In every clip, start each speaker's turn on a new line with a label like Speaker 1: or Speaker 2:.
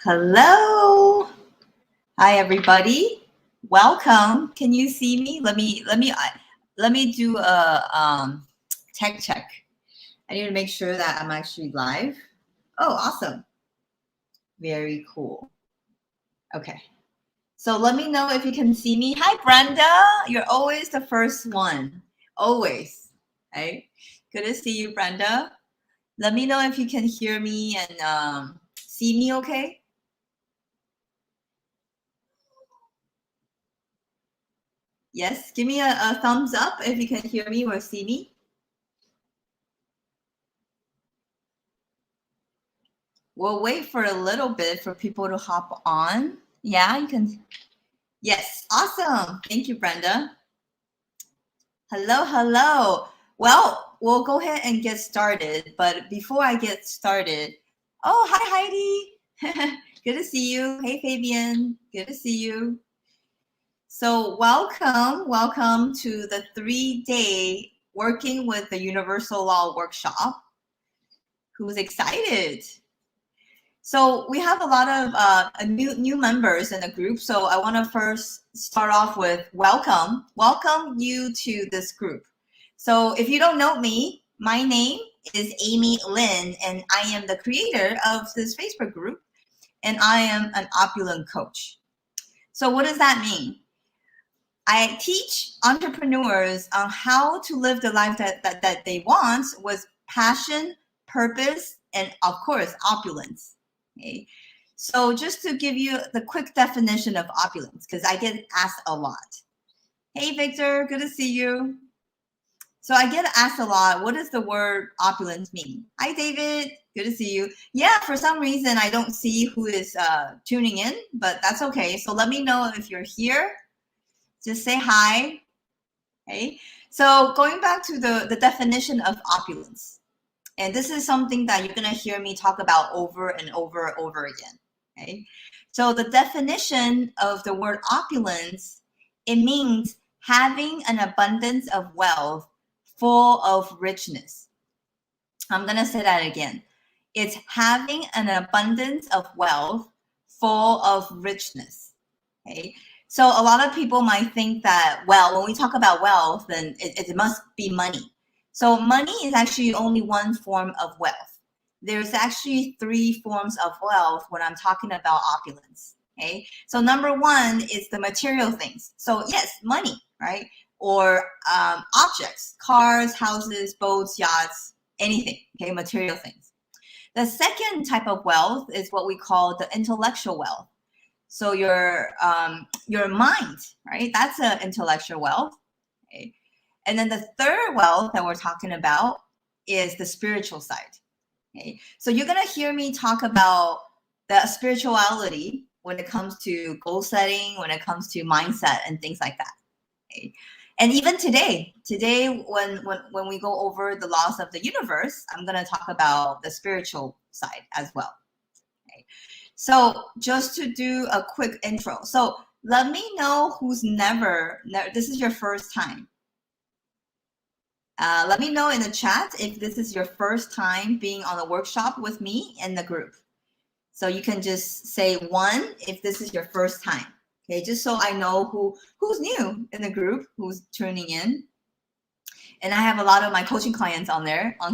Speaker 1: Hello. Hi, everybody. Welcome. Can you see me? Let me do a tech check. I need to make sure that I'm actually live. Oh, awesome. Very cool. Okay. So let me know if you can see me. Hi, Brenda. You're always the first one. Always. Right? Good to see you, Brenda. Let me know if you can hear me and see me okay. Yes, give me a thumbs up if you can hear me or see me. We'll wait for a little bit for people to hop on. Yeah, you can. Yes, awesome. Thank you, Brenda. Hello, hello. Well, we'll go ahead and get started. But before I get started, oh, hi, Heidi. Good to see you. Hey, Fabian. Good to see you. So welcome to the 3-day Working with the Universal Law workshop. Who's excited? So we have a lot of new members in the group. So I want to first start off with welcome you to this group. So if you don't know me, my name is Amy Lin, and I am the creator of this Facebook group, and I am an opulent coach. So what does that mean? I teach entrepreneurs on how to live the life that they want with passion, purpose, and of course, opulence. Okay. So just to give you the quick definition of opulence, because I get asked a lot. Hey, Victor, good to see you. So I get asked a lot, what does the word opulence mean? Hi, David, good to see you. Yeah, for some reason, I don't see who is tuning in, but that's okay. So let me know if you're here. Just say hi. Okay. So going back to the definition of opulence. And this is something that you're going to hear me talk about over and over again. Okay. So the definition of the word opulence, it means having an abundance of wealth full of richness. I'm going to say that again. It's having an abundance of wealth full of richness. Okay. So a lot of people might think that, well, when we talk about wealth, then it must be money. So money is actually only one form of wealth. There's actually 3 forms of wealth when I'm talking about opulence. Okay. So number 1 is the material things. So yes, money, right? Or objects, cars, houses, boats, yachts, anything. Okay, material things. The second type of wealth is what we call the intellectual wealth. So your mind, right? That's an intellectual wealth. Okay? And then the third wealth that we're talking about is the spiritual side. Okay? So you're gonna hear me talk about the spirituality when it comes to goal setting, when it comes to mindset and things like that. Okay? And even today when we go over the laws of the universe, I'm gonna talk about the spiritual side as well. Okay? So just to do a quick intro. So let me know who's never this is your first time. Let me know in the chat if this is your first time being on a workshop with me in the group. So you can just say 1 if this is your first time. Okay, just so I know who's new in the group, who's tuning in. And I have a lot of my coaching clients on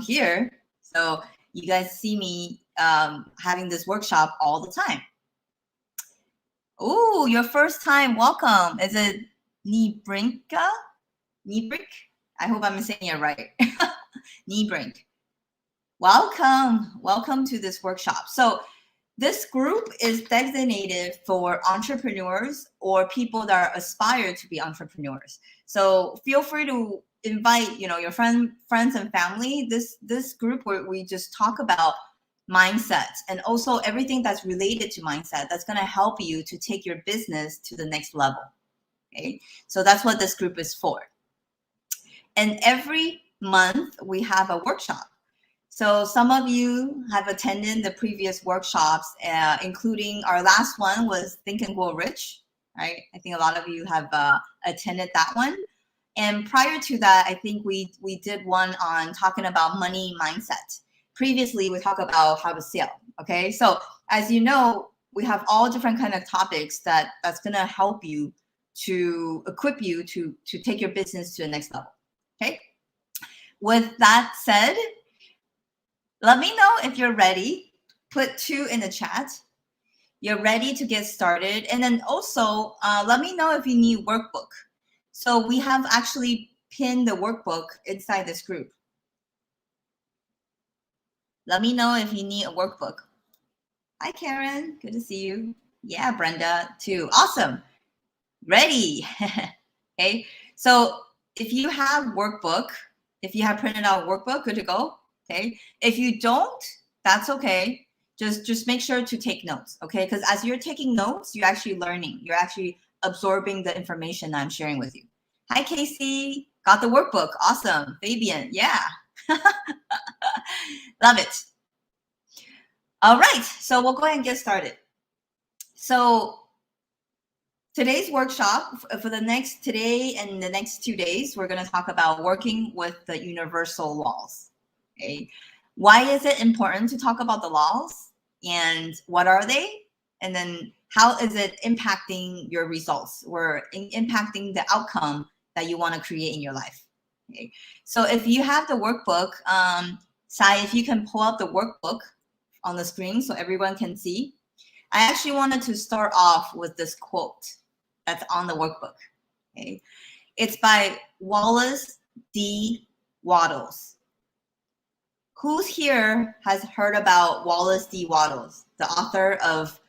Speaker 1: here. So you guys see me having this workshop all the time. Oh, your first time, welcome. Is it Niebrinka? Niebrink? I hope I'm saying it right. Niebrink. Welcome to this workshop. So this group is designated for entrepreneurs or people that aspire to be entrepreneurs. So feel free to invite, your friends and family. This group where we just talk about mindset and also everything that's related to mindset that's going to help you to take your business to the next level. Okay, so that's what this group is for. And every month we have a workshop. So some of you have attended the previous workshops, including our last one was Think and Grow Rich, right? I think a lot of you have attended that one. And prior to that, I think we did one on talking about money mindset. Previously, we talked about how to sell, okay? So as you know, we have all different kind of topics that's going to help you to equip you to take your business to the next level. Okay. With that said, let me know if you're ready. Put 2 in the chat. You're ready to get started. And then also let me know if you need workbook. So we have actually pinned the workbook inside this group. Let me know if you need a workbook. Hi, Karen. Good to see you. Yeah, Brenda, too. Awesome. Ready. Okay. So if you have workbook, if you have printed out workbook, good to go. Okay. If you don't, that's okay. Just make sure to take notes. Okay. Because as you're taking notes, you're actually learning. You're actually absorbing the information I'm sharing with you. Hi, Casey. Got the workbook. Awesome. Fabian. Yeah. Love it. All right. So we'll go ahead and get started. So today's workshop for today and the next 2 days, we're going to talk about working with the universal laws. Okay. Why is it important to talk about the laws and what are they? And then how is it impacting your results or impacting the outcome that you want to create in your life? Okay. So if you have the workbook, Sai, if you can pull up the workbook on the screen so everyone can see. I actually wanted to start off with this quote that's on the workbook. Okay. It's by Wallace D. Wattles. Who's here has heard about Wallace D. Wattles, the author of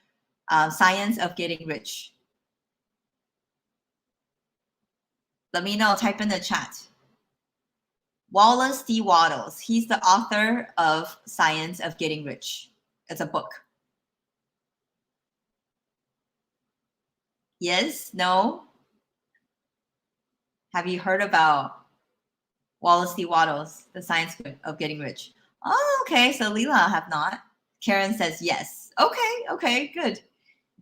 Speaker 1: Science of Getting Rich? Let me know, type in the chat. Wallace D. Wattles, he's the author of Science of Getting Rich. It's a book. Yes? No? Have you heard about Wallace D. Wattles, The Science of Getting Rich? Oh, okay. So Leela have not. Karen says yes. Okay, good.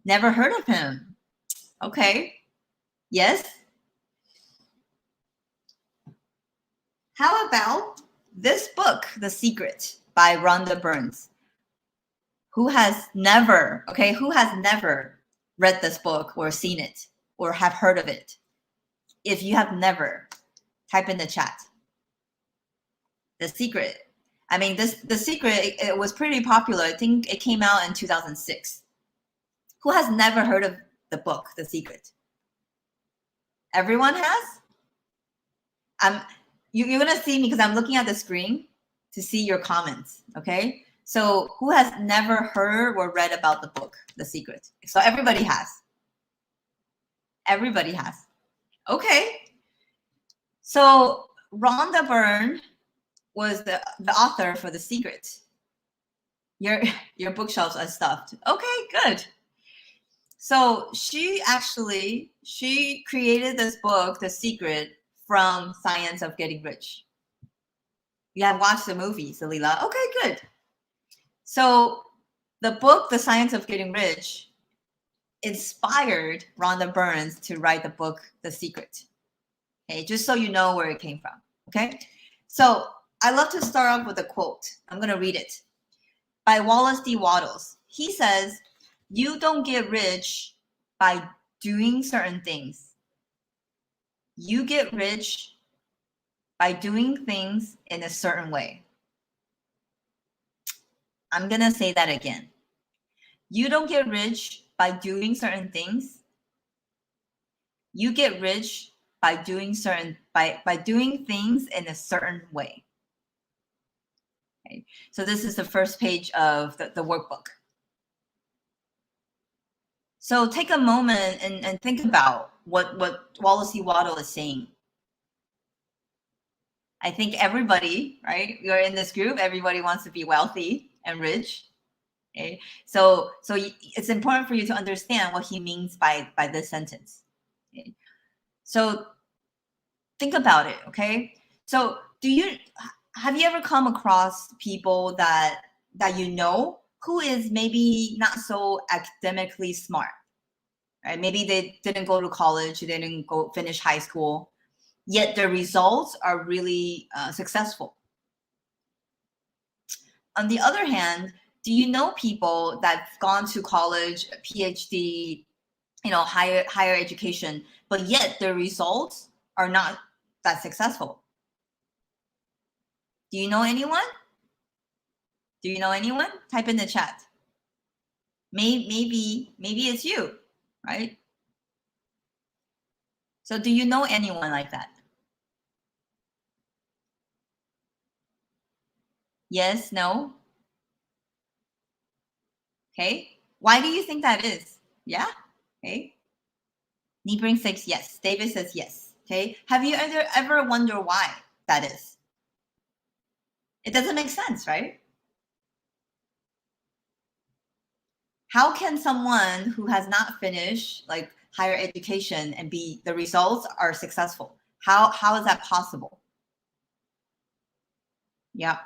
Speaker 1: Never heard of him. Okay. Yes? How about this book, The Secret by Rhonda Burns? Who has never read this book or seen it or have heard of it? If you have never, type in the chat. The Secret. I mean, The Secret, it was pretty popular. I think it came out in 2006. Who has never heard of the book, The Secret? Everyone has? You're going to see me because I'm looking at the screen to see your comments, okay? So who has never heard or read about the book, The Secret? So everybody has. Everybody has. Okay. So Rhonda Byrne was the author for The Secret. Your bookshelves are stuffed. Okay, good. So she created this book, The Secret, from Science of Getting Rich. You have watched the movie, Salila. Okay, good. So the book, The Science of Getting Rich, inspired Rhonda Burns to write the book, The Secret. Okay, just so you know where it came from. Okay, so I love to start off with a quote. I'm going to read it by Wallace D. Wattles. He says, "You don't get rich by doing certain things. You get rich by doing things in a certain way." I'm going to say that again. You don't get rich by doing certain things. You get rich by doing things in a certain way. Okay. So this is the first page of the workbook. So take a moment and think about what Wallace D. Wattles is saying. I think everybody, right? You're in this group. Everybody wants to be wealthy and rich. Okay. So it's important for you to understand what he means by this sentence. Okay. So think about it. Okay. So have you ever come across people that you know who is maybe not so academically smart, right? Maybe they didn't go to college, they didn't go finish high school, yet their results are really successful. On the other hand, Do you know people that've gone to college, PhD, higher education, but yet their results are not that successful? Do you know anyone? Do you know anyone? Type in the chat. Maybe it's you, right? So do you know anyone like that? Yes, no? Okay. Why do you think that is? Yeah? Okay. Neighboring says yes. David says yes. Okay. Have you ever wonder why that is? It doesn't make sense, right? How can someone who has not finished like higher education and the results are successful? How is that possible? Yeah.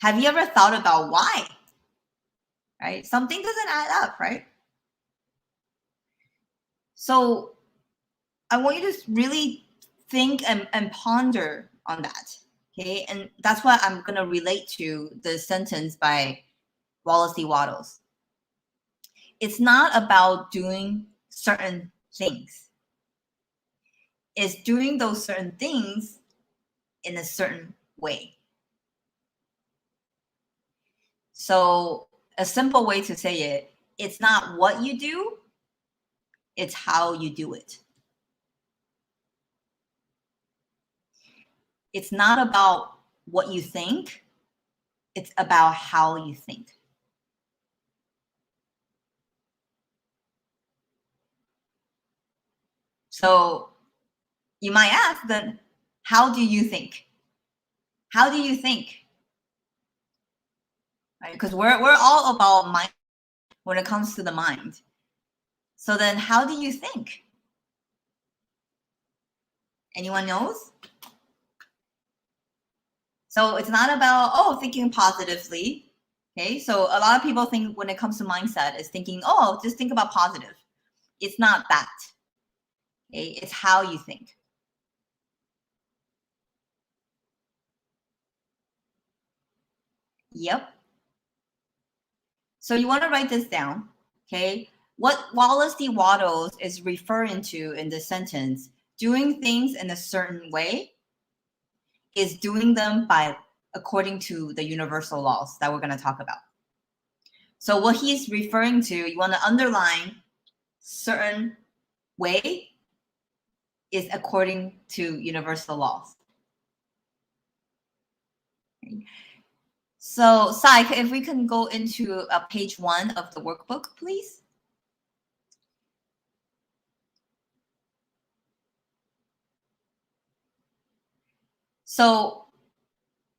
Speaker 1: Have you ever thought about why? Right? Something doesn't add up, right? So I want you to really think and ponder on that. Okay. And that's what I'm going to relate to the sentence by Wallace D. Wattles. It's not about doing certain things. It's doing those certain things in a certain way. So a simple way to say it, it's not what you do, it's how you do it. It's not about what you think, it's about how you think. So you might ask then, how do you think? How do you think? Right? Because we're all about mind when it comes to the mind. So then how do you think? Anyone knows? So it's not about, thinking positively. Okay, so a lot of people think when it comes to mindset is thinking, just think about positive. It's not that. Okay, it's how you think. Yep. So you want to write this down. Okay, what Wallace D. Wattles is referring to in this sentence, doing things in a certain way, is doing them according to the universal laws that we're going to talk about. So what he's referring to, you want to underline certain way is according to universal laws. Okay. So Sai, if we can go into page 1 of the workbook, please. So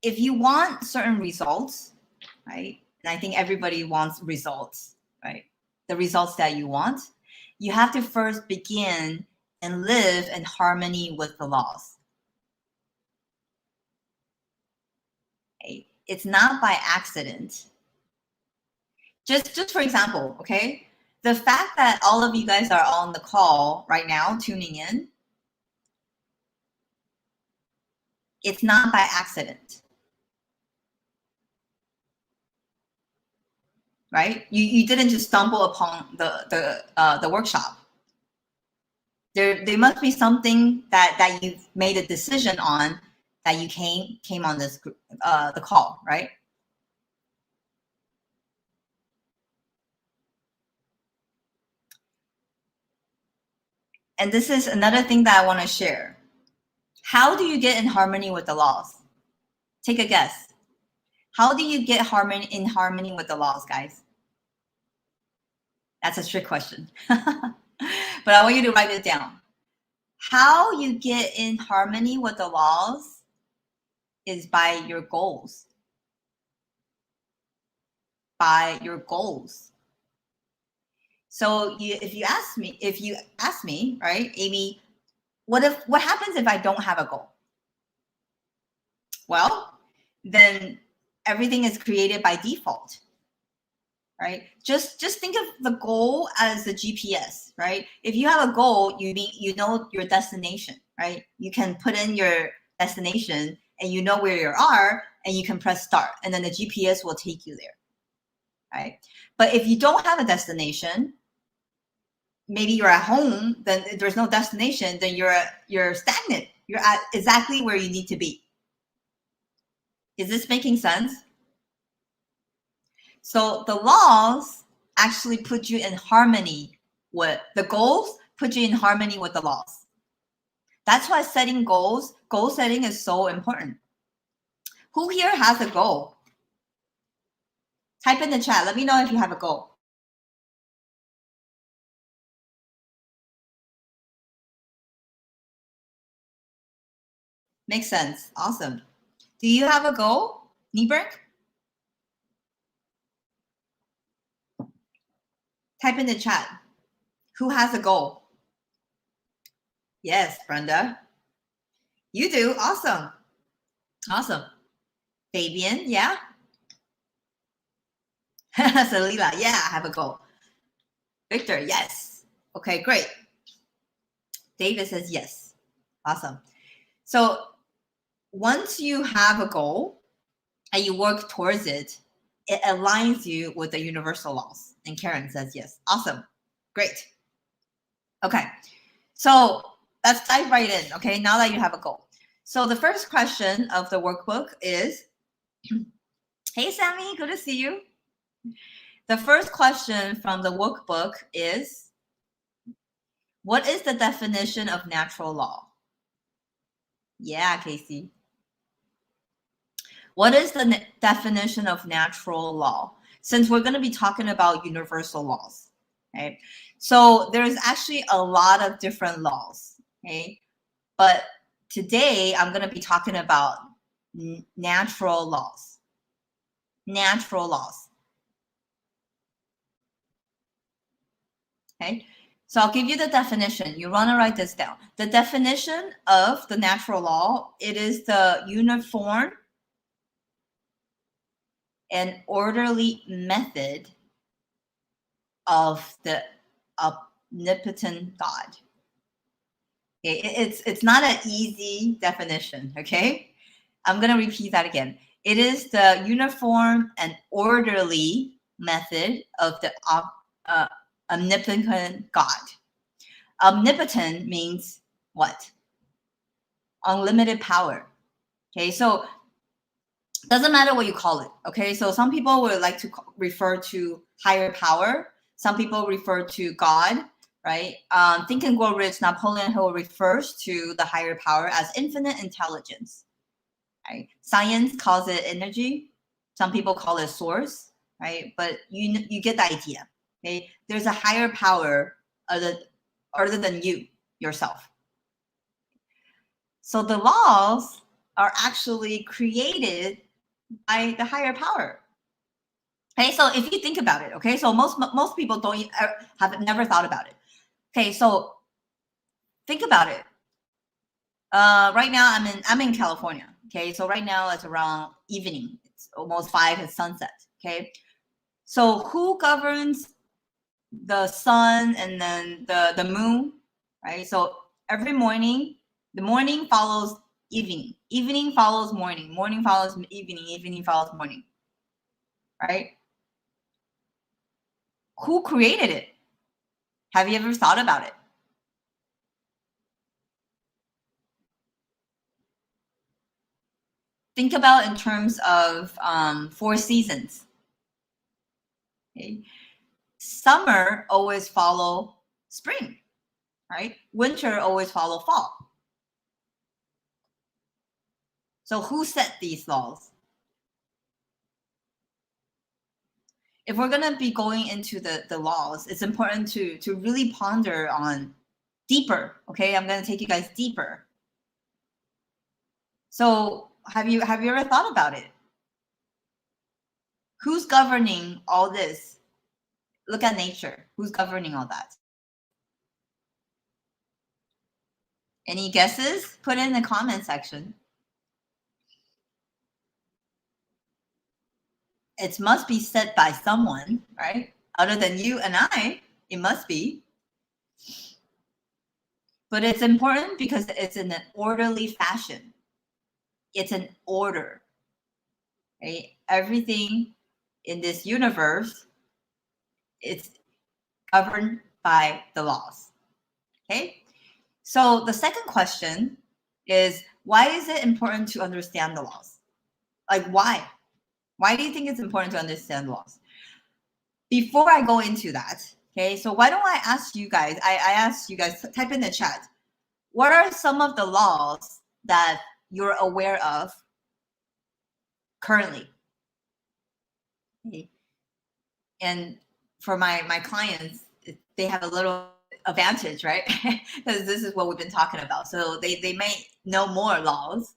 Speaker 1: if you want certain results, right? And I think everybody wants results, right? The results that you want, you have to first begin and live in harmony with the laws. Okay? It's not by accident. Just for example, okay? The fact that all of you guys are on the call right now, tuning in, it's not by accident. Right? You didn't just stumble upon the workshop. There must be something that you've made a decision on that you came on this the call, right? And this is another thing that I want to share. How do you get in harmony with the laws? Take a guess. How do you get in harmony with the laws, guys? That's a trick question. But I want you to write it down. How you get in harmony with the laws is by your goals. By your goals. So if you ask me, right, Amy, what happens if I don't have a goal? Well, then everything is created by default, right? Just think of the goal as the GPS, right? If you have a goal, you know your destination, right? You can put in your destination and you know where you are and you can press start and then the GPS will take you there. right? But if you don't have a destination, maybe you're at home, then there's no destination, then you're stagnant. You're at exactly where you need to be. Is this making sense? So the laws actually put you in harmony with the goals, put you in harmony with the laws. That's why setting goals, goal setting is so important. Who here has a goal? Type in the chat. Let me know if you have a goal. Makes sense. Awesome. Do you have a goal, Nieberg? Type in the chat. Who has a goal? Yes, Brenda. You do. Awesome. Awesome. Fabian, yeah. Salila, yeah, I have a goal. Victor, yes. Okay, great. David says yes. Awesome. So once you have a goal and you work towards it, it aligns you with the universal laws. And Karen says yes. Awesome. Great. Okay. So let's dive right in. Okay. Now that you have a goal. So the first question of the workbook is, hey, Sammy, good to see you. The first question from the workbook is, what is the definition of natural law? Yeah, Casey. What is the definition of natural law? Since we're going to be talking about universal laws, right? So there's actually a lot of different laws, okay? But today I'm going to be talking about natural laws. Natural laws. Okay? So I'll give you the definition. You want to write this down. The definition of the natural law, it is the uniform and orderly method of the omnipotent God. Okay, it's not an easy definition, okay? I'm going to repeat that again. It is the uniform and orderly method of the omnipotent God. Omnipotent means what? Unlimited power. Okay, so doesn't matter what you call it. Okay, so some people would like to refer to higher power. Some people refer to God, right? Think and Grow Rich, Napoleon Hill refers to the higher power as infinite intelligence. Right? Science calls it energy. Some people call it source, right? But you get the idea. Okay, there's a higher power other than you yourself. So the laws are actually created by the higher power. Okay, so if you think about it, okay, so most people have never thought about it. Okay, so think about it. Right now I'm in California. Okay, so right now it's around evening. It's almost 5. It's sunset. Okay, so who governs the sun and then the moon? Right. So every morning, the morning follows evening. Evening follows morning. Morning follows evening. Evening follows morning. Right. Who created it? Have you ever thought about it? Think about in terms of 4 seasons. Okay. Summer always follow spring, right? Winter always follow fall. So who set these laws? If we're going to be going into the laws, it's important to really ponder on deeper. Okay, I'm going to take you guys deeper. So have you ever thought about it? Who's governing all this? Look at nature. Who's governing all that? Any guesses? Put it in the comment section. It must be set by someone, right? Other than you and I, it must be. But it's important because it's in an orderly fashion. It's an order, right? Everything in this universe, it's governed by the laws. Okay? So the second question is, why is it important to understand the laws? Like, why? Why do you think it's important to understand laws? Before I go into that, okay, so why don't I ask you guys, I asked you guys, type in the chat, what are some of the laws that you're aware of currently? Okay. And for my clients, they have a little advantage, right? Because this is what we've been talking about. So they may know more laws.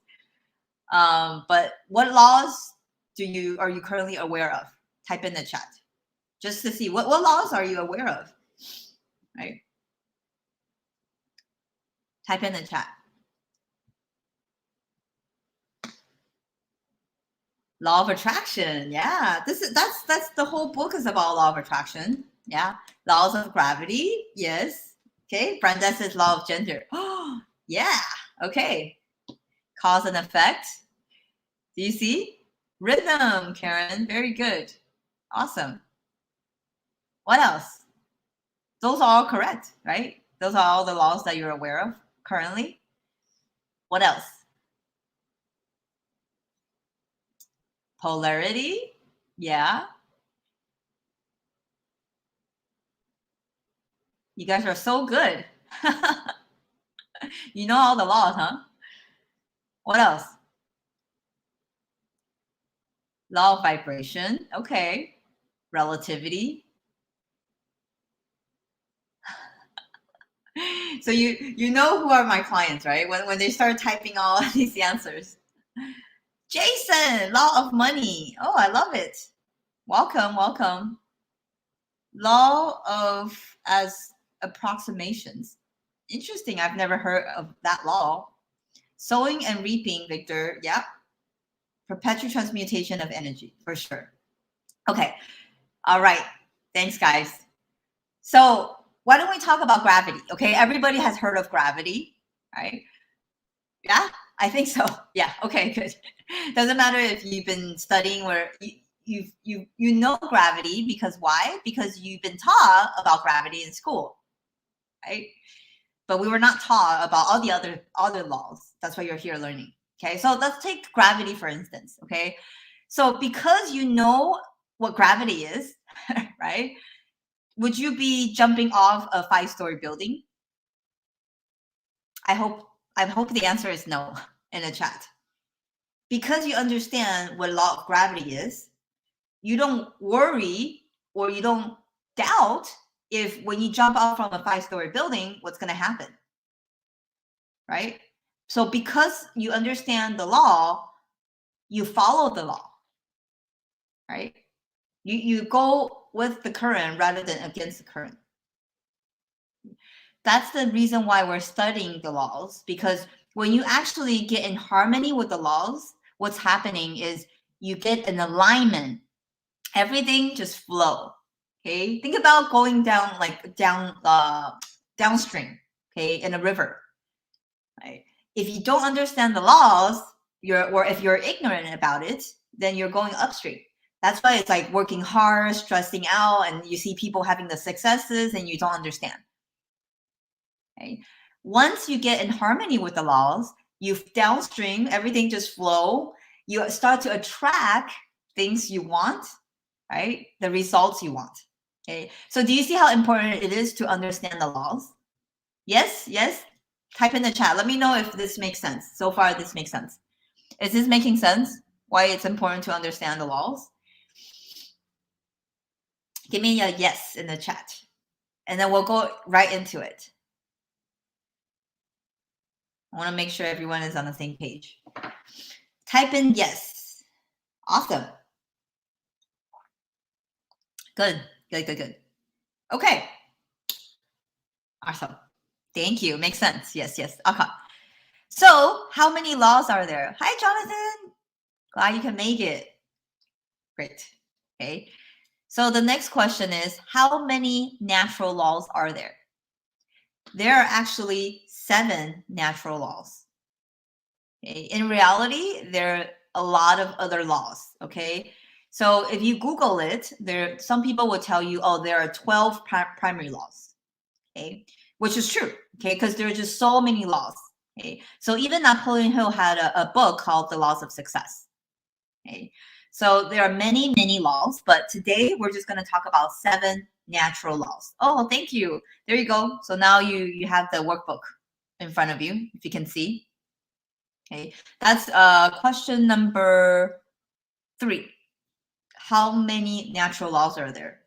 Speaker 1: But what laws are you currently aware of? Type in the chat just to see what laws are you aware of, right? Type in the chat. Law of attraction. Yeah, that's the whole book is about law of attraction. Yeah, laws of gravity. Yes. Okay. Brenda says law of gender. Oh, yeah. Okay. Cause and effect. Do you see? Rhythm, Karen. Very good. Awesome. What else? Those are all correct, right? Those are all the laws that you're aware of currently. What else? Polarity. Yeah. You guys are so good. You know all the laws, huh? What else? Law of vibration. Okay. Relativity. So you know who are my clients, right? When they start typing all these answers. Jason, law of money. Oh, I love it. Welcome, welcome. Law of as approximations. Interesting. I've never heard of that law. Sowing and reaping, Victor. Yeah. Perpetual transmutation of energy, for sure. Okay. All right. Thanks, guys. So why don't we talk about gravity? Okay. Everybody has heard of gravity, right? Yeah, I think so. Yeah. Okay, good. Doesn't matter if you've been studying or you know gravity, because why? Because you've been taught about gravity in school, right? But we were not taught about all the other laws. That's why you're here learning. Okay, so let's take gravity for instance. Okay, so because you know what gravity is, right? Would you be jumping off a 5-story building? I hope the answer is no in the chat. Because you understand what law of gravity is, you don't worry or you don't doubt if when you jump off from a 5-story building, what's going to happen, right? So because you understand the law, you follow the law, right? You go with the current rather than against the current. That's the reason why we're studying the laws, because when you actually get in harmony with the laws, what's happening is you get an alignment. Everything just flow. Okay, think about going down downstream, okay, in a river, right? If you don't understand the laws, or if you're ignorant about it, then you're going upstream. That's why it's like working hard, stressing out, and you see people having the successes and you don't understand. Okay? Once you get in harmony with the laws, you downstream, everything just flow. You start to attract things you want, right? The results you want. Okay. So do you see how important it is to understand the laws? Yes, yes. Type in the chat. Let me know if this makes sense. So far, this makes sense. Is this making sense? Why it's important to understand the laws? Give me a yes in the chat. And then we'll go right into it. I want to make sure everyone is on the same page. Type in yes. Awesome. Good, good, good, good. Okay. Awesome. Thank you. Makes sense. Yes, yes. Okay. So how many laws are there? Hi, Jonathan. Glad you can make it. Great. Okay. So the next question is, how many natural laws are there? There are actually 7 natural laws. Okay. In reality, there are a lot of other laws. Okay. So if you Google it, some people will tell you, oh, there are 12 primary laws, okay, which is true, okay, because there are just so many laws. Okay, so even Napoleon Hill had a book called The Laws of Success. Okay, so there are many, many laws, but today we're just going to talk about 7 natural laws. Oh, thank you. There you go. So now you have the workbook in front of you, if you can see. Okay, that's question number 3. How many natural laws are there?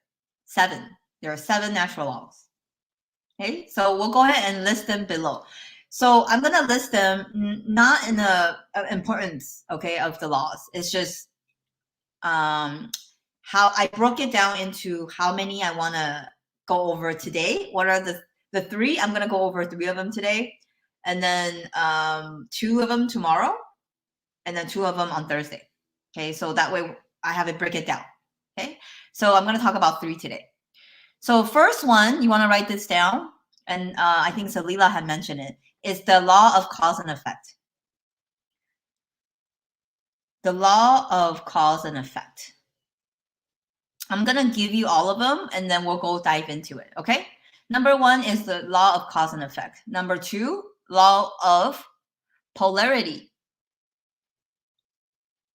Speaker 1: 7. There are 7 natural laws. Okay, so we'll go ahead and list them below. So I'm going to list them not in the importance, okay, of the laws. It's just how I broke it down into how many I want to go over today. What are the 3? I'm going to go over 3 of them today, and then 2 of them tomorrow, and then 2 of them on Thursday. Okay, so that way I have it break it down. Okay, so I'm going to talk about 3 today. So first one, you want to write this down, and I think Salila had mentioned it, is the law of cause and effect. The law of cause and effect. I'm going to give you all of them, and then we'll go dive into it, okay? Number 1 is the law of cause and effect. Number 2, law of polarity.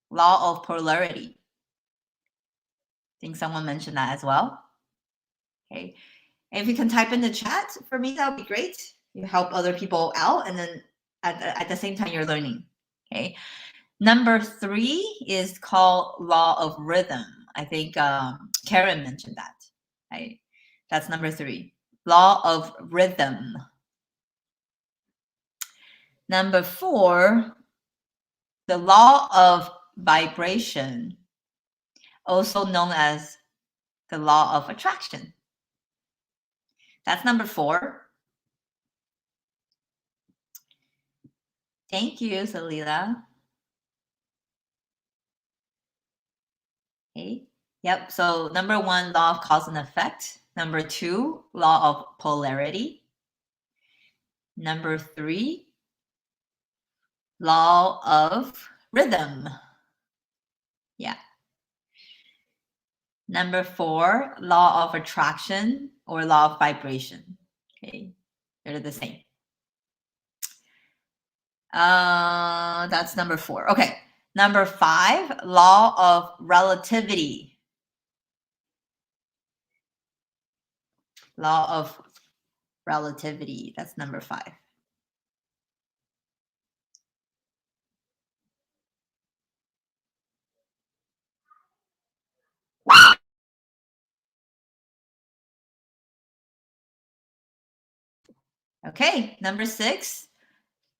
Speaker 1: Law of polarity. I think someone mentioned that as well. Okay. If you can type in the chat for me, that would be great. You help other people out, and then at the same time, you're learning. Okay. Number 3 is called law of rhythm. I think Karen mentioned that. Right? That's number 3. Law of rhythm. Number 4, the law of vibration, also known as the law of attraction. That's number 4. Thank you, Salila. Okay. Yep. So number 1, law of cause and effect. Number 2, law of polarity. Number 3, law of rhythm. Yeah. Number 4, law of attraction or law of vibration. Okay. They're the same. That's number 4. Okay. Number 5, law of relativity. Law of relativity. That's number 5. Okay, number 6.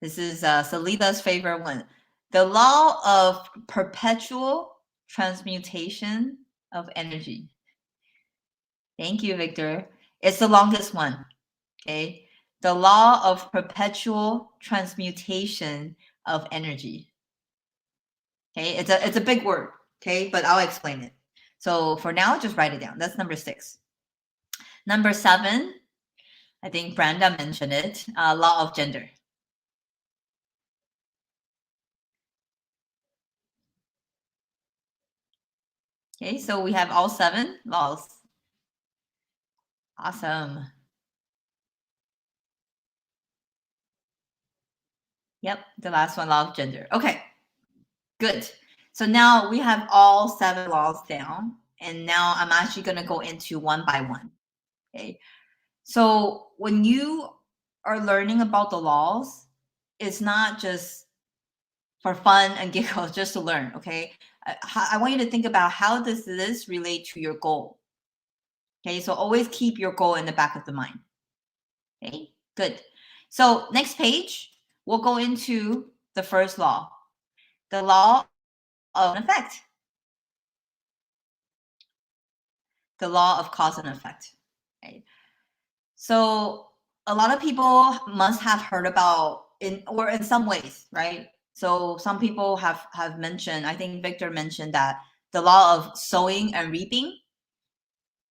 Speaker 1: This is Salida's favorite one. The law of perpetual transmutation of energy. Thank you, Victor. It's the longest one. Okay. The law of perpetual transmutation of energy. Okay. It's a big word. Okay. But I'll explain it. So for now, just write it down. That's number 6. Number 7, I think Brenda mentioned it. Law of gender. Okay, so we have all 7 laws. Awesome. Yep, the last one, law of gender. Okay, good. So now we have all 7 laws down, and now I'm actually going to go into one by one. Okay, so when you are learning about the laws, it's not just for fun and giggles, just to learn. Okay, I want you to think about how does this relate to your goal. Okay, so always keep your goal in the back of the mind. Okay, good. So next page, we'll go into the first law, the law of effect, the law of cause and effect. Okay. So a lot of people must have heard about in some ways, right? So some people have mentioned, I think Victor mentioned that the law of sowing and reaping,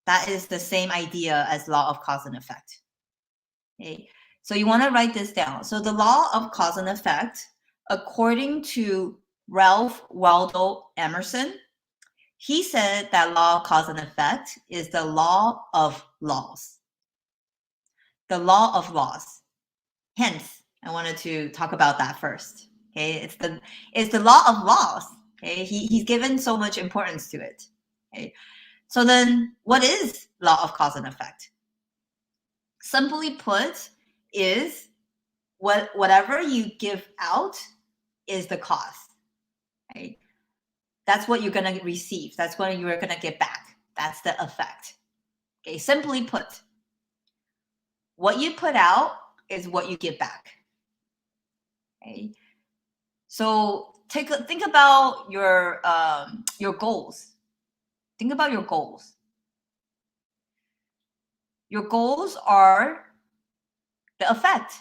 Speaker 1: that is the same idea as law of cause and effect. Okay. So you want to write this down. So the law of cause and effect, according to Ralph Waldo Emerson, He said that law of cause and effect is the law of laws. The law of laws. Hence, I wanted to talk about that first. Okay, it's the law of laws. Okay, he's given so much importance to it. Okay, so then what is law of cause and effect? Simply put, is whatever you give out is the cause. Right? That's what you're going to receive. That's what you're going to get back. That's the effect. Okay, simply put, what you put out is what you get back. Okay, so think about your goals. Think about your goals. Your goals are the effect,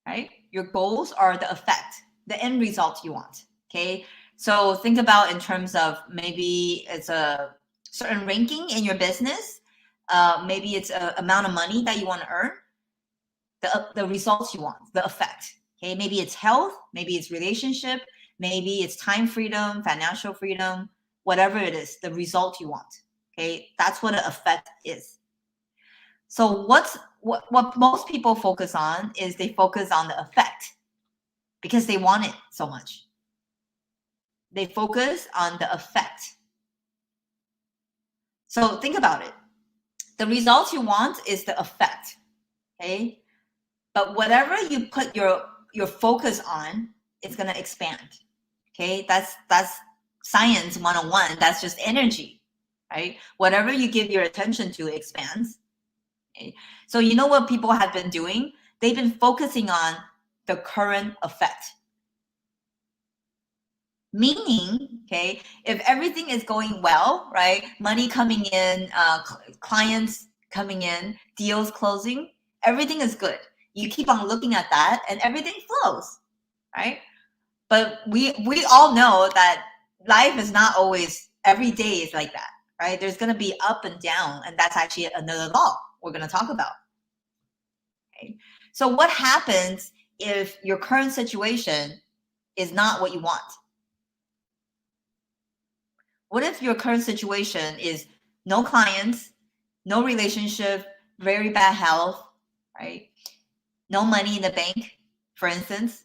Speaker 1: right? Your goals are the effect, the end result you want. Okay, so think about in terms of maybe it's a certain ranking in your business. Maybe it's an amount of money that you want to earn. The results you want, the effect. Okay, maybe it's health, maybe it's relationship, maybe it's time freedom, financial freedom, whatever it is, the result you want. Okay, that's what an effect is. So what most people focus on is they focus on the effect because they want it so much. They focus on the effect. So think about it. The result you want is the effect. Okay, but whatever you put your focus on, it's going to expand. Okay, that's science 101. That's just energy, right? Whatever you give your attention to expands. Okay? So you know what people have been doing? They've been focusing on the current effect. Meaning, okay, if everything is going well, right? Money coming in, clients coming in, deals closing, everything is good. You keep on looking at that and everything flows, right? But we all know that life is not always, every day is like that, right? There's going to be up and down, and that's actually another law we're going to talk about. Okay? So what happens if your current situation is not what you want? What if your current situation is no clients, no relationship, very bad health, right? No money in the bank, for instance?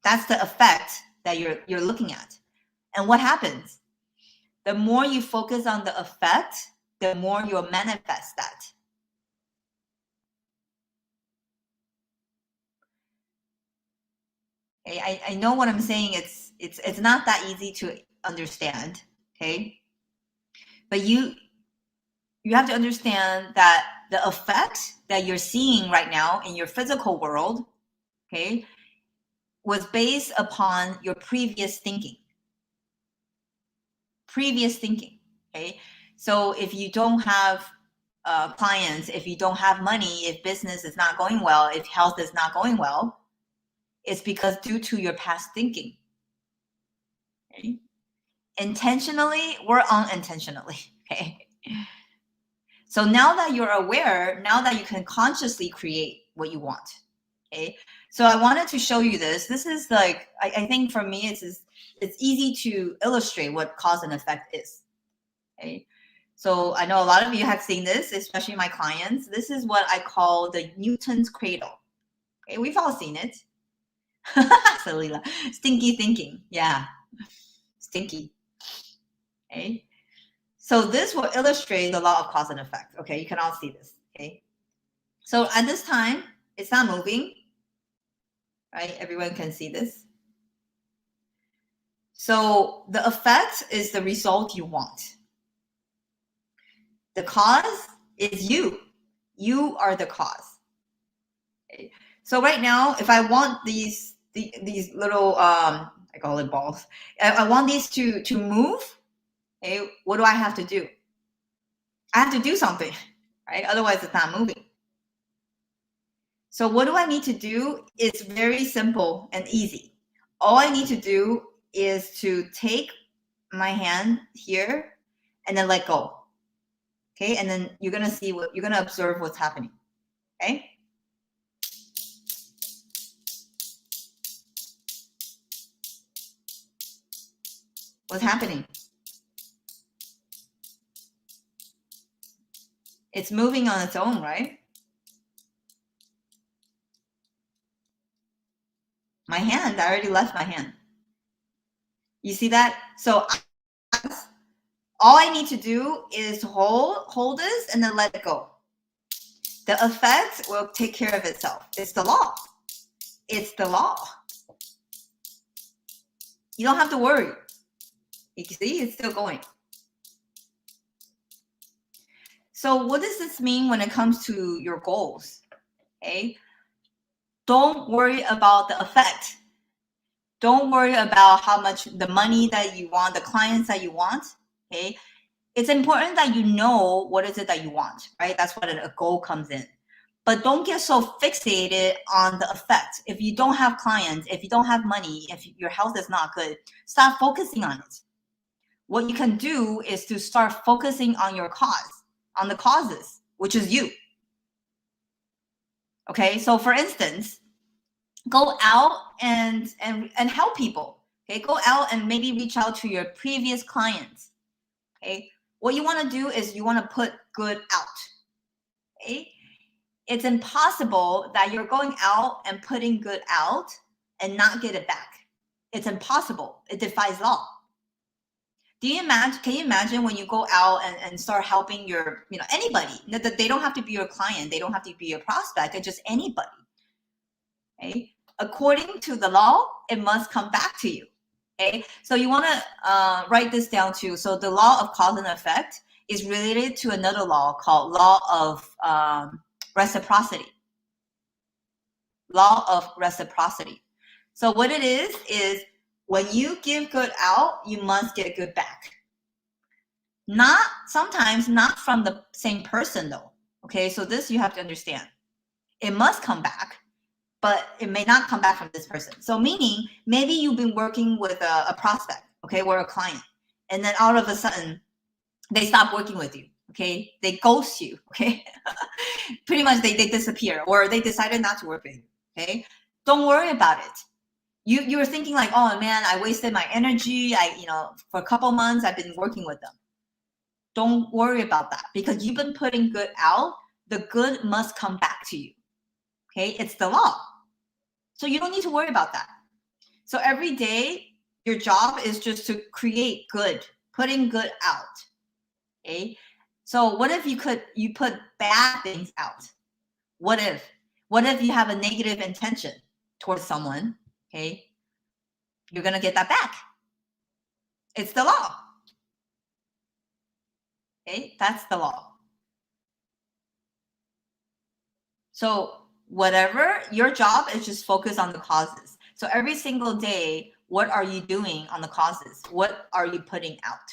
Speaker 1: That's the effect that you're looking at. And what happens? The more you focus on the effect, the more you'll manifest that. Okay, I know what I'm saying. It's not that easy to understand. Okay, but you have to understand that the effect that you're seeing right now in your physical world, okay, was based upon your previous thinking. Okay, so if you don't have clients, if you don't have money, if business is not going well, if health is not going well, it's because due to your past thinking. Okay? Intentionally or unintentionally. Okay. So now that you're aware, now that you can consciously create what you want. Okay. So I wanted to show you this. This is like, I think for me, it's easy to illustrate what cause and effect is. Okay. So I know a lot of you have seen this, especially my clients. This is what I call the Newton's cradle. Okay, we've all seen it. Salila. Stinky thinking. Yeah. Stinky. Okay. So this will illustrate the law of cause and effect. Okay, you can all see this. Okay. So at this time, it's not moving. Right? Everyone can see this. So the effect is the result you want. The cause is you. You are the cause. Okay. So right now, if I want these little I call it balls. I want these to move. Okay, what do I have to do? I have to do something, right? Otherwise, it's not moving. So what do I need to do? It's very simple and easy. All I need to do is to take my hand here and then let go. Okay, and then you're gonna see what you're gonna observe what's happening. Okay. What's happening? It's moving on its own, right? My hand, I already left my hand. You see that? So all I need to do is hold this and then let it go. The effect will take care of itself. It's the law. It's the law. You don't have to worry. You can see it's still going. So what does this mean when it comes to your goals? Okay. Don't worry about the effect. Don't worry about how much the money that you want, the clients that you want. Okay. It's important that you know what is it that you want, right? That's what a goal comes in. But don't get so fixated on the effect. If you don't have clients, if you don't have money, if your health is not good, stop focusing on it. What you can do is to start focusing on your cause, on the causes, which is you. Okay, so for instance, go out and help people. Okay, go out and maybe reach out to your previous clients. Okay, what you want to do is you want to put good out. Okay, it's impossible that you're going out and putting good out and not get it back. It's impossible. It defies law. Can you imagine when you go out and start helping your, anybody, that they don't have to be your client, they don't have to be your prospect, it's just anybody. Okay? According to the law, it must come back to you. Okay? So you want to write this down too. So the law of cause and effect is related to another law called law of reciprocity. Law of reciprocity. So what it is when you give good out, you must get good back. Sometimes not from the same person though. Okay, so this you have to understand. It must come back, but it may not come back from this person. So meaning maybe you've been working with a prospect, okay, or a client, and then all of a sudden they stop working with you. Okay, they ghost you. Okay, pretty much they disappear, or they decided not to work with you. Okay, don't worry about it. You were thinking like, oh man, I wasted my energy. For a couple months I've been working with them. Don't worry about that because you've been putting good out. The good must come back to you. Okay, it's the law. So you don't need to worry about that. So every day, your job is just to create good, putting good out. Okay. So what if you put bad things out? What if you have a negative intention towards someone? Okay, you're gonna get that back. It's the law. Okay, that's the law. So whatever, your job is just focus on the causes. So every single day, what are you doing on the causes? What are you putting out?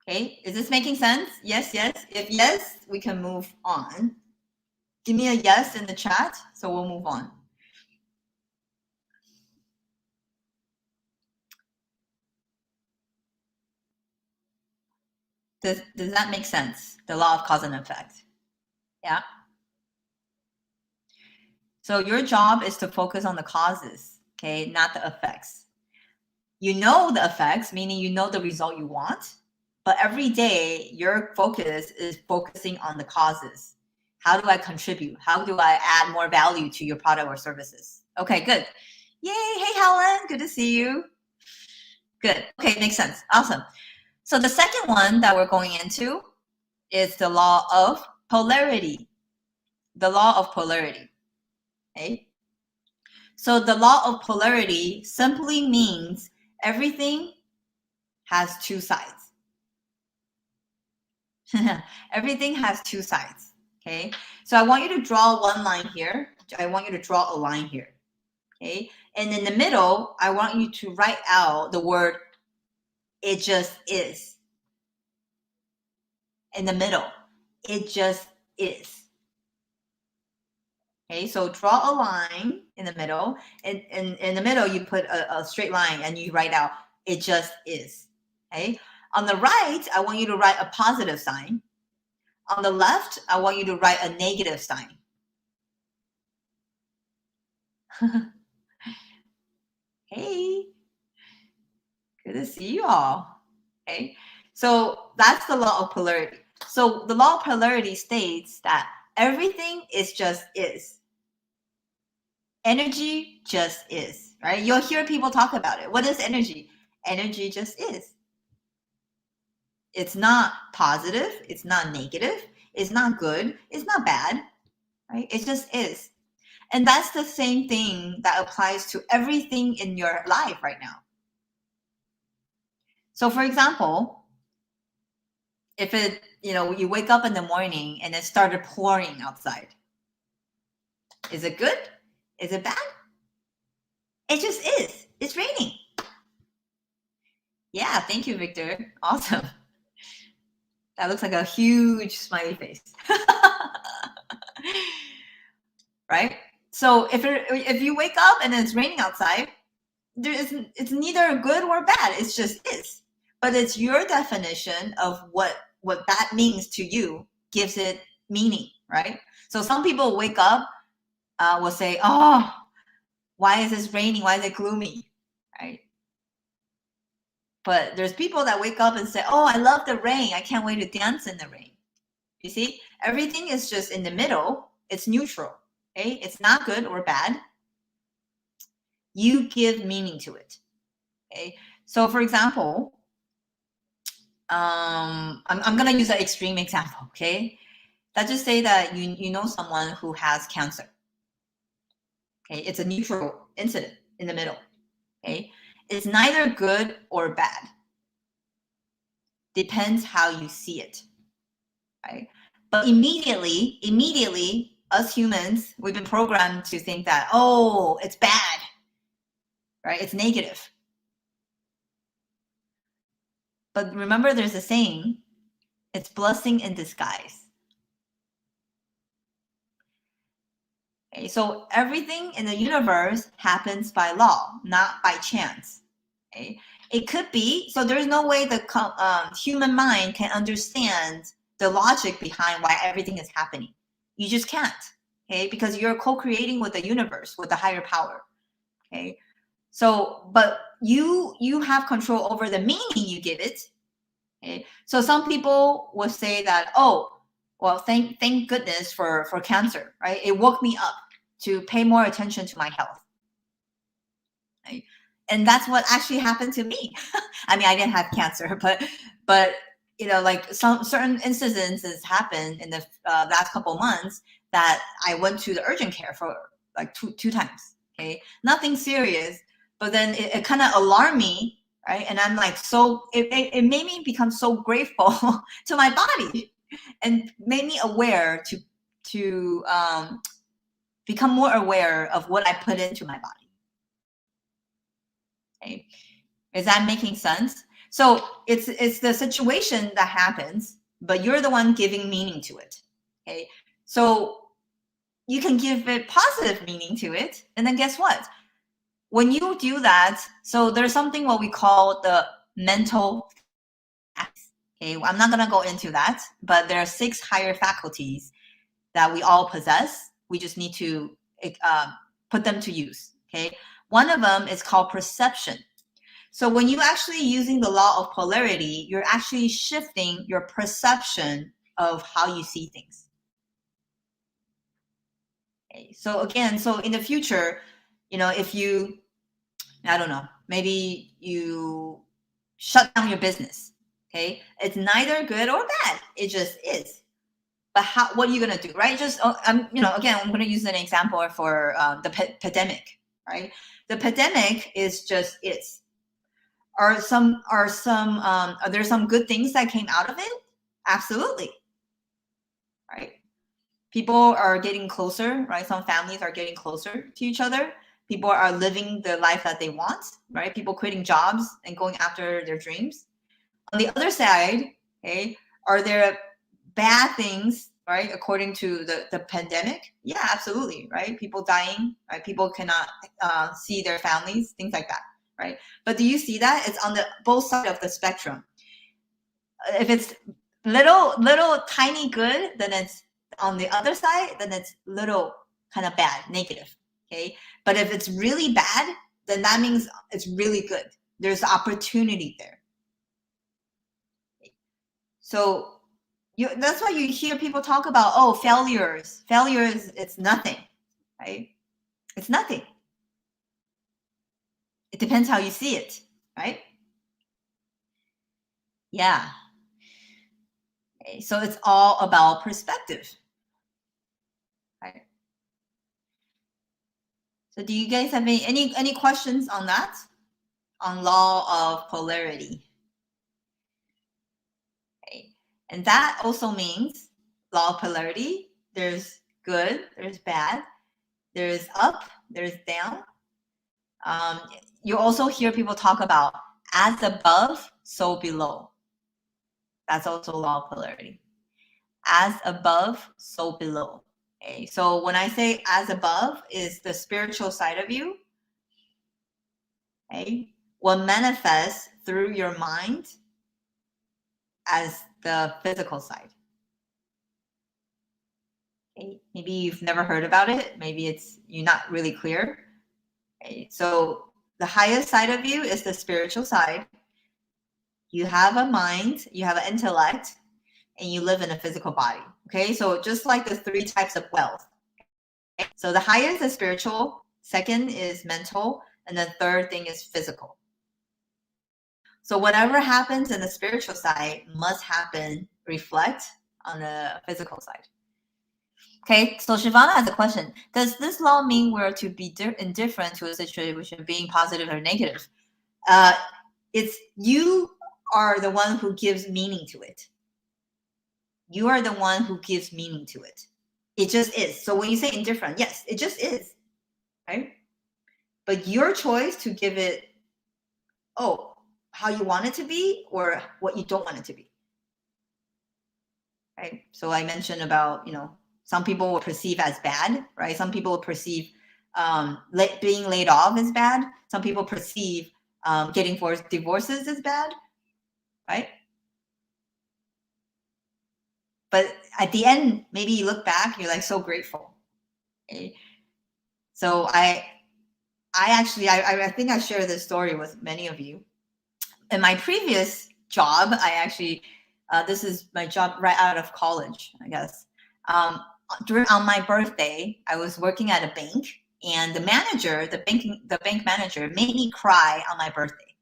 Speaker 1: Okay, is this making sense? Yes, yes. If yes, we can move on. Give me a yes in the chat, so we'll move on. Does that make sense? The law of cause and effect. Yeah. So your job is to focus on the causes, okay, not the effects. You know the effects, meaning you know the result you want, but every day your focus is focusing on the causes. How do I contribute? How do I add more value to your product or services? Okay, good. Yay. Hey, Helen. Good to see you. Good. Okay, makes sense. Awesome. So the second one that we're going into is the law of polarity. The law of polarity. Okay. So the law of polarity simply means everything has two sides. Everything has two sides. Okay. So I want you to draw one line here. I want you to draw a line here. Okay. And in the middle, I want you to write out the word "it just is." In the middle, it just is. Okay, so draw a line in the middle, and in the middle you put a straight line and you write out "it just is." Okay, on the right, I want you to write a positive sign. On the left, I want you to write a negative sign. Hey, good to see you all. Okay, So that's the law of polarity. So the law of polarity states that everything is just is. Energy just is, right? You'll hear people talk about it. What is energy? Energy just is. It's not positive. It's not negative. It's not good. It's not bad, right? It just is. And that's the same thing that applies to everything in your life right now. So for example, if it, you wake up in the morning and it started pouring outside, is it good? Is it bad? It just is. It's raining. Yeah, thank you, Victor. Awesome. That looks like a huge smiley face. Right? So if you wake up and it's raining outside, it's neither good or bad. It's just is. But it's your definition of what that means to you gives it meaning, right? So some people wake up, will say, oh, why is this raining? Why is it gloomy? Right? But there's people that wake up and say, oh, I love the rain. I can't wait to dance in the rain. You see, everything is just in the middle. It's neutral. Okay? It's not good or bad. You give meaning to it. Okay? So for example, I'm going to use an extreme example. Okay? Let's just say that you know someone who has cancer. Okay? It's a neutral incident in the middle. Okay? It's neither good or bad. Depends how you see it. Right? But immediately, us humans, we've been programmed to think that, oh, it's bad, right? It's negative. But remember, there's a saying, it's blessing in disguise. Okay, so everything in the universe happens by law, not by chance. Okay? It could be, so there's no way the human mind can understand the logic behind why everything is happening. You just can't, okay? Because you're co-creating with the universe, with the higher power, okay? So, but you have control over the meaning you give it, okay? So some people will say that, oh, well, thank goodness for cancer, right? It woke me up to pay more attention to my health, right? And that's what actually happened to me. I mean, I didn't have cancer, but like some certain instances happened in the last couple of months that I went to the urgent care for like two times. Okay, nothing serious, but then it kind of alarmed me, right? And I'm like, so it made me become so grateful to my body, and made me aware to become more aware of what I put into my body. Okay. Is that making sense? So it's the situation that happens, but you're the one giving meaning to it. Okay. So you can give it positive meaning to it. And then guess what? When you do that, so there's something what we call the mental facts. Okay. I'm not going to go into that, but there are 6 higher faculties that we all possess. We just need to put them to use. Okay. One of them is called perception. So when you're actually using the law of polarity, you're actually shifting your perception of how you see things. Okay. So again, so in the future, if you, I don't know, maybe you shut down your business, okay? It's neither good or bad. It just is. But what are you going to do, right? Just, again, I'm going to use an example for the pandemic, right? The pandemic is just is. Are there some good things that came out of it? Absolutely. Right. People are getting closer, right? Some families are getting closer to each other. People are living the life that they want, right? People quitting jobs and going after their dreams. On the other side, okay, are there bad things, right? According to the pandemic? Yeah, absolutely, right? People dying, right? People cannot see their families, things like that. Right? But do you see that? It's on the both sides of the spectrum. If it's little tiny good, then it's on the other side, then it's little kind of bad, negative. Okay. But if it's really bad, then that means it's really good. There's opportunity there. So that's why you hear people talk about, oh, failures. Failures, it's nothing, right? It's nothing. It depends how you see it, right? Yeah. Okay, so it's all about perspective, right? So do you guys have any questions on that? On law of polarity? Okay. And that also means law of polarity, there's good, there's bad, there's up, there's down. You also hear people talk about as above, so below. That's also law of polarity. As above, so below. Okay, so when I say as above is the spiritual side of you, okay, will manifest through your mind as the physical side. Okay, maybe you've never heard about it. Maybe you're not really clear. Okay, so the highest side of you is the spiritual side. You have a mind, you have an intellect, and you live in a physical body. Okay, so just like the 3 types of wealth. Okay? So the highest is spiritual, second is mental, and the third thing is physical. So whatever happens in the spiritual side must reflect on the physical side. Okay, so Shivana has a question. Does this law mean we're to be indifferent to a situation being positive or negative? It's you are the one who gives meaning to it. You are the one who gives meaning to it. It just is. So when you say indifferent, yes, it just is, right? But your choice to give it, how you want it to be or what you don't want it to be, right? So I mentioned about, some people will perceive as bad, right? Some people will perceive being laid off as bad. Some people perceive getting forced divorces as bad, right? But at the end, maybe you look back, you're like so grateful. Okay? So I think I shared this story with many of you. In my previous job, this is my job right out of college, I guess. On my birthday, I was working at a bank, and the bank manager made me cry on my birthday.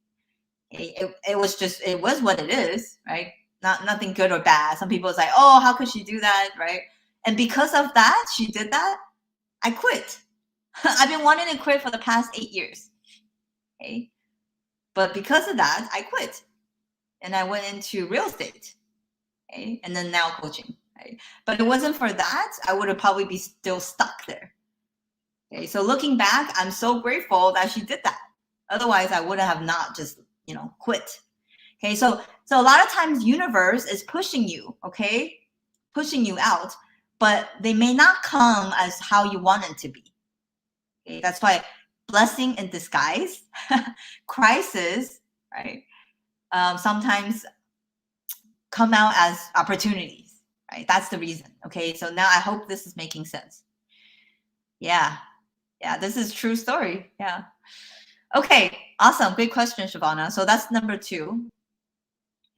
Speaker 1: It was what it is, right? Nothing good or bad. Some people say, oh, how could she do that, right? And because of that, she did that, I quit. I've been wanting to quit for the past 8 years. Okay. But because of that, I quit. And I went into real estate. Okay. And then now coaching. Right? But it wasn't for that, I would have probably be still stuck there. Okay. So looking back, I'm so grateful that she did that. Otherwise, I would have not just, quit. Okay. So a lot of times universe is pushing you, okay? Pushing you out, but they may not come as how you want it to be. Okay, that's why blessing in disguise, crisis, right? Sometimes come out as opportunities, right? That's the reason. Okay, so now I hope this is making sense. Yeah, this is true story. Yeah. Okay, awesome. Great question, Shavana. So that's number 2.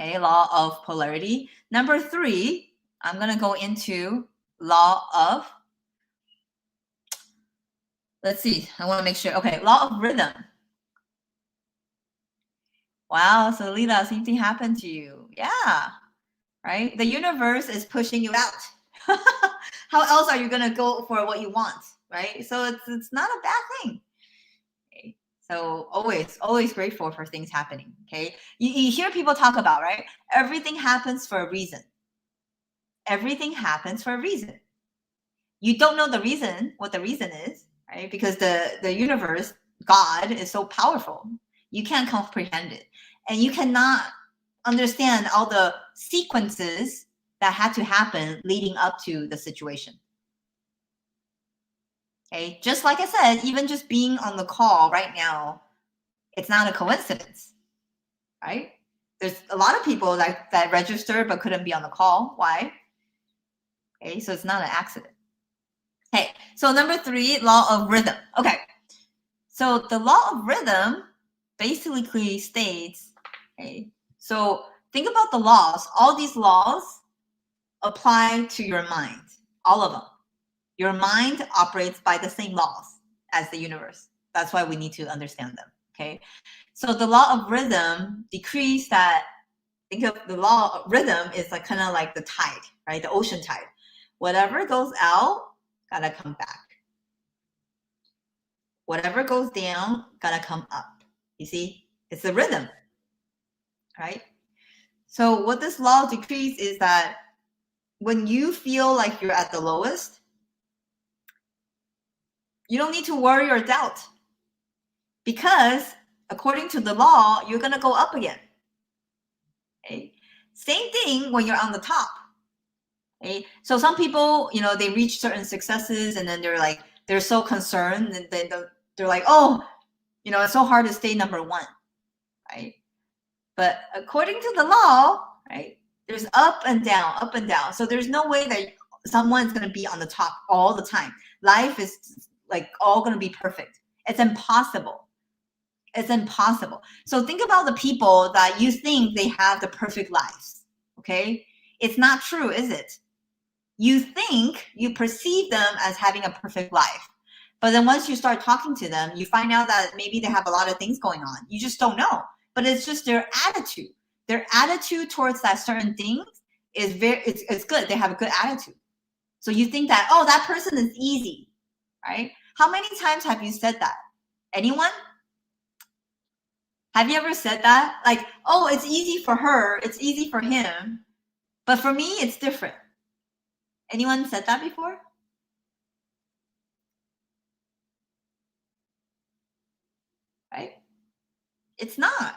Speaker 1: Okay, law of polarity. Number 3, I'm gonna go into law of. Let's see. I want to make sure. Okay, law of rhythm. Wow, so Lila, same thing happened to you. Yeah, right? The universe is pushing you out. How else are you going to go for what you want, right? So it's not a bad thing. Okay? So always grateful for things happening, okay? You hear people talk about, right? Everything happens for a reason. Everything happens for a reason. You don't know the reason, what the reason is, right? Because the universe, God, is so powerful. You can't comprehend it. And you cannot understand all the sequences that had to happen leading up to the situation. Okay, just like I said, even just being on the call right now, it's not a coincidence, right? There's a lot of people that registered but couldn't be on the call. Why? Okay, so it's not an accident. Okay, so number 3, law of rhythm. Okay, so the law of rhythm basically states, okay, so think about the laws. All these laws apply to your mind, all of them. Your mind operates by the same laws as the universe. That's why we need to understand them, okay? So the law of rhythm decrees that, think of the law of rhythm is like kind of like the tide, right? The ocean tide. Whatever goes out, gotta come back. Whatever goes down, gotta come up. You see, it's a rhythm, right? So what this law decrees is that when you feel like you're at the lowest, you don't need to worry or doubt, because according to the law, you're gonna go up again. Okay? Same thing when you're on the top. Okay? So some people, you know, they reach certain successes and then they're so concerned and then they're like, oh, you know, it's so hard to stay number one, right? But according to the law, right, there's up and down, up and down. So there's no way that someone's going to be on the top all the time. Life is like all going to be perfect. It's impossible. It's impossible. So think about the people that you think they have the perfect lives, okay? It's not true, is it? You think, you perceive them as having a perfect life. But then once you start talking to them, you find out that maybe they have a lot of things going on. You just don't know. But it's just their attitude. Their attitude towards that certain thing is it's good. They have a good attitude. So you think that, oh, that person is easy, right? How many times have you said that? Anyone? Have you ever said that? Like, oh, it's easy for her, it's easy for him, but for me, it's different. Anyone said that before? Right? It's not.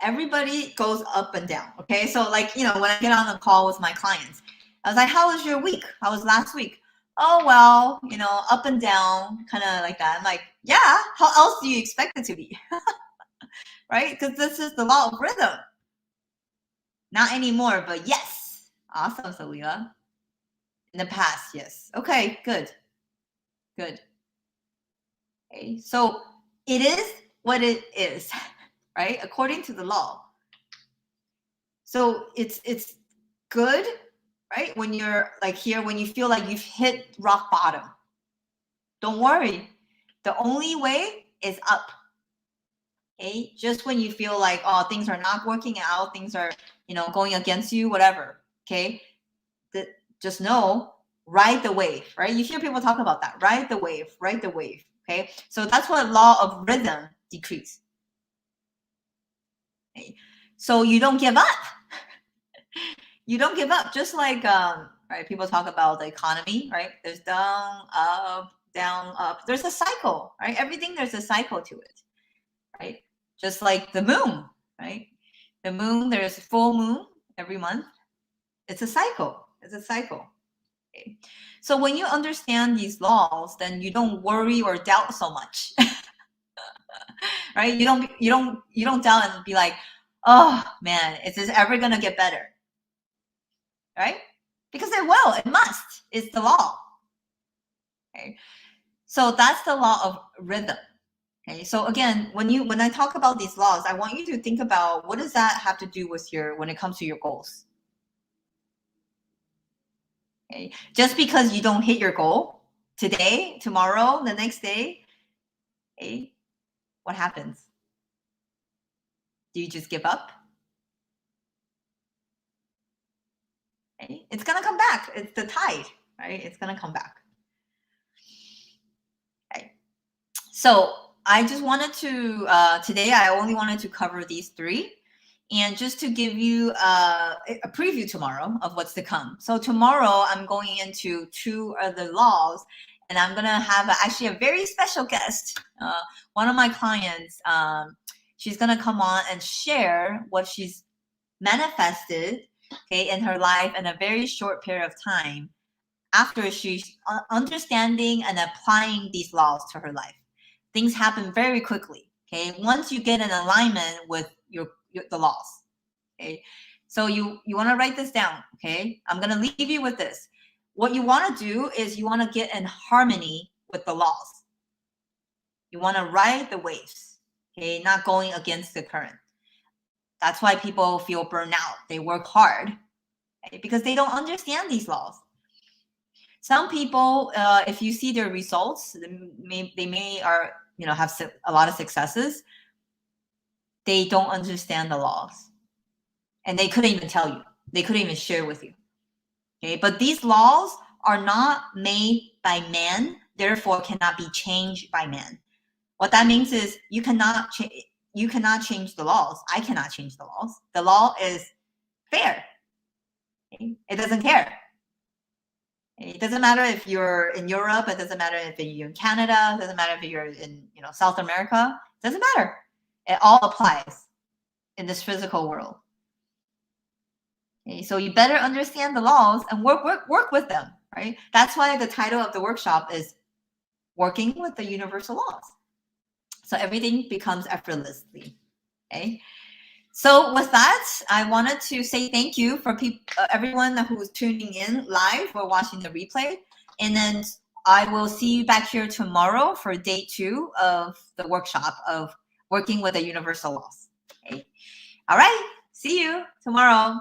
Speaker 1: Everybody goes up and down, okay? So like, you know, when I get on a call with my clients, I was like, how was your week? How was last week? Oh, well, you know, up and down, kind of like that. I'm like, yeah, how else do you expect it to be? Right? Because this is the law of rhythm. Not anymore, but yes. Awesome, Salila. In the past, yes. Okay, good. Good. Okay, so it is what it is, right? According to the law. So it's good, right? When you're like here, when you feel like you've hit rock bottom, don't worry. The only way is up. Okay, just when you feel like, oh, things are not working out, things are, you know, going against you, whatever. Okay, just know, ride the wave, right? You hear people talk about that. Ride the wave, ride the wave. Okay, so that's what law of rhythm decrees. Okay? So you don't give up. You don't give up. Just like right, people talk about the economy, right? There's down, up. There's a cycle, right? Everything, there's a cycle to it, right? Just like the moon, right? The moon, there's a full moon every month. It's a cycle. It's a cycle. Okay. So when you understand these laws, then you don't worry or doubt so much. Right? You don't doubt and be like, oh man, is this ever gonna get better? Right? Because it will, it must. It's the law. Okay. So that's the law of rhythm. Okay. So again, when I talk about these laws, I want you to think about what does that have to do with when it comes to your goals. Okay. Just because you don't hit your goal today, tomorrow, the next day, okay, what happens? Do you just give up? Okay. It's gonna come back. It's the tide, right? It's gonna come back. Okay. So I just wanted to today. I only wanted to cover these three, and just to give you a preview tomorrow of what's to come. So tomorrow I'm going into two of the laws, and I'm gonna have actually a very special guest. One of my clients. She's gonna come on and share what she's manifested, okay, in her life in a very short period of time after she's understanding and applying these laws to her life. Things happen very quickly, okay, once you get in alignment with the laws. Okay, so you want to write this down. Okay, I'm going to leave you with this. What you want to do is you want to get in harmony with the laws. You want to ride the waves, okay, not going against the current. That's why people feel burnout. They work hard, right? Because they don't understand these laws. Some people, if you see their results, they may have a lot of successes. They don't understand the laws, and they couldn't even tell you. They couldn't even share with you. Okay, but these laws are not made by man, therefore cannot be changed by man. What that means is you cannot change the laws. I cannot change the laws. The law is fair. Okay? It doesn't care. It doesn't matter if you're in Europe. It doesn't matter if you're in Canada. It doesn't matter if you're in South America. It doesn't matter. It all applies in this physical world. Okay, so you better understand the laws and work with them, right? That's why the title of the workshop is Working with the Universal Laws. So everything becomes effortlessly. Okay. So with that, I wanted to say thank you for everyone who's tuning in live or watching the replay. And then I will see you back here tomorrow for day 2 of the workshop of Working with the Universal Laws. Okay. All right. See you tomorrow.